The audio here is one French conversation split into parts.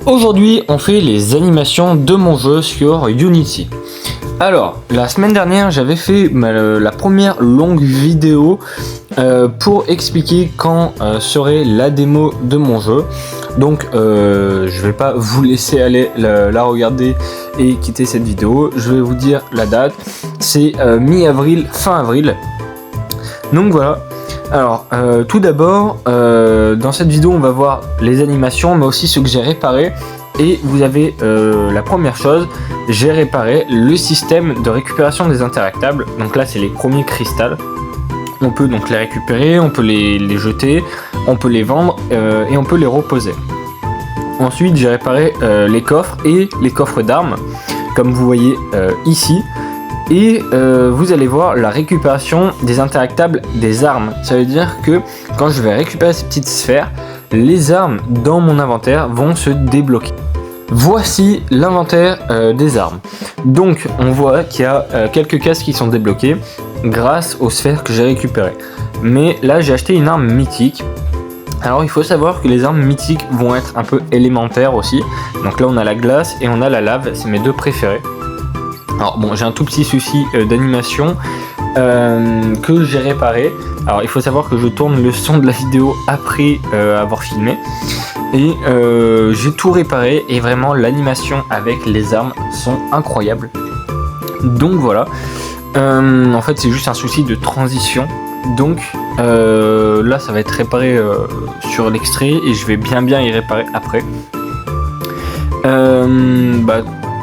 Aujourd'hui, on fait les animations de mon jeu sur Unity. Alors, la semaine dernière, j'avais fait la première longue vidéo pour expliquer quand serait la démo de mon jeu. Donc, je vais pas vous laisser aller la regarder et quitter cette vidéo. Je vais vous dire la date. C'est mi-avril, fin avril. Donc voilà. Alors, tout d'abord, dans cette vidéo, on va voir les animations, mais aussi ce que j'ai réparé. Et vous avez la première chose, j'ai réparé le système de récupération des interactables. Donc là, c'est les premiers cristals. On peut donc les récupérer, on peut les jeter, on peut les vendre et on peut les reposer. Ensuite, j'ai réparé les coffres et les coffres d'armes, comme vous voyez ici. Et vous allez voir la récupération des interactables des armes. Ça veut dire que quand je vais récupérer ces petites sphères, les armes dans mon inventaire vont se débloquer. Voici l'inventaire des armes. Donc on voit qu'il y a quelques cases qui sont débloquées grâce aux sphères que j'ai récupérées. Mais là j'ai acheté une arme mythique. Alors il faut savoir que les armes mythiques vont être un peu élémentaires aussi. Donc là on a la glace et on a la lave, c'est mes deux préférés. Alors bon, j'ai un tout petit souci d'animation que j'ai réparé. Alors il faut savoir que je tourne le son de la vidéo après avoir filmé. Et j'ai tout réparé et vraiment l'animation avec les armes sont incroyables. Donc voilà. En fait c'est juste un souci de transition. Donc là ça va être réparé sur l'extrait et je vais bien y réparer après.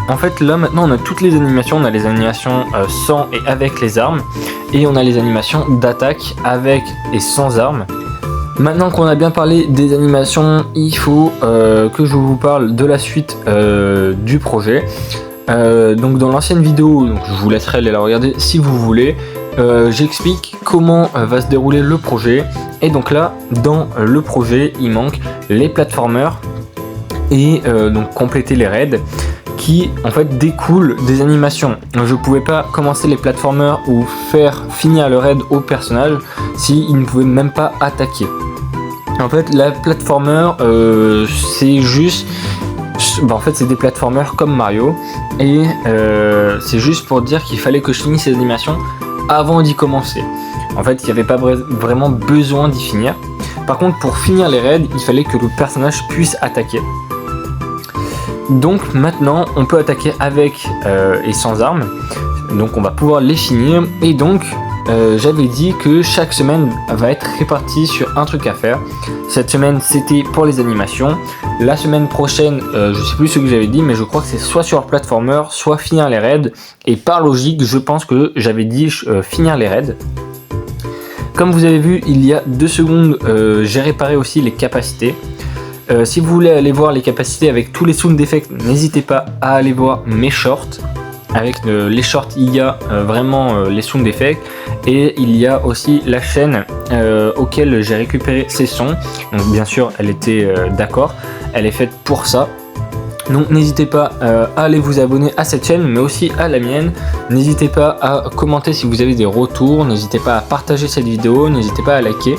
En fait là maintenant on a toutes les animations, on a les animations sans et avec les armes et on a les animations d'attaque avec et sans armes. Maintenant qu'on a bien parlé des animations, il faut que je vous parle de la suite du projet. Donc dans l'ancienne vidéo, donc je vous laisserai aller la regarder si vous voulez, j'explique comment va se dérouler le projet. Et donc là dans le projet il manque les platformers et donc compléter les raids qui en fait découlent des animations. Je pouvais pas commencer les platformers ou faire finir le raid au personnage s'il ne pouvait même pas attaquer. En fait la platformer c'est juste en fait c'est des platformers comme Mario et c'est juste pour dire qu'il fallait que je finisse ces animations avant d'y commencer. En fait il n'y avait pas vraiment besoin d'y finir. Par contre pour finir les raids il fallait que le personnage puisse attaquer. Donc maintenant on peut attaquer avec et sans armes, donc on va pouvoir les finir. Et donc j'avais dit que chaque semaine va être répartie sur un truc à faire. Cette semaine c'était pour les animations, la semaine prochaine je sais plus ce que j'avais dit, mais je crois que c'est soit sur platformer, soit finir les raids. Et par logique je pense que j'avais dit finir les raids. Comme vous avez vu il y a 2 secondes, j'ai réparé aussi les capacités. Si vous voulez aller voir les capacités avec tous les sound effects, n'hésitez pas à aller voir mes shorts. Avec les shorts, il y a vraiment les sound effects et il y a aussi la chaîne auquel j'ai récupéré ces sons. Donc bien sûr, elle était d'accord, elle est faite pour ça. Donc n'hésitez pas à aller vous abonner à cette chaîne, mais aussi à la mienne. N'hésitez pas à commenter si vous avez des retours, n'hésitez pas à partager cette vidéo, n'hésitez pas à liker.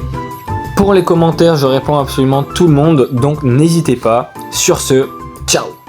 Pour les commentaires, je réponds absolument tout le monde, donc n'hésitez pas. Sur ce, ciao!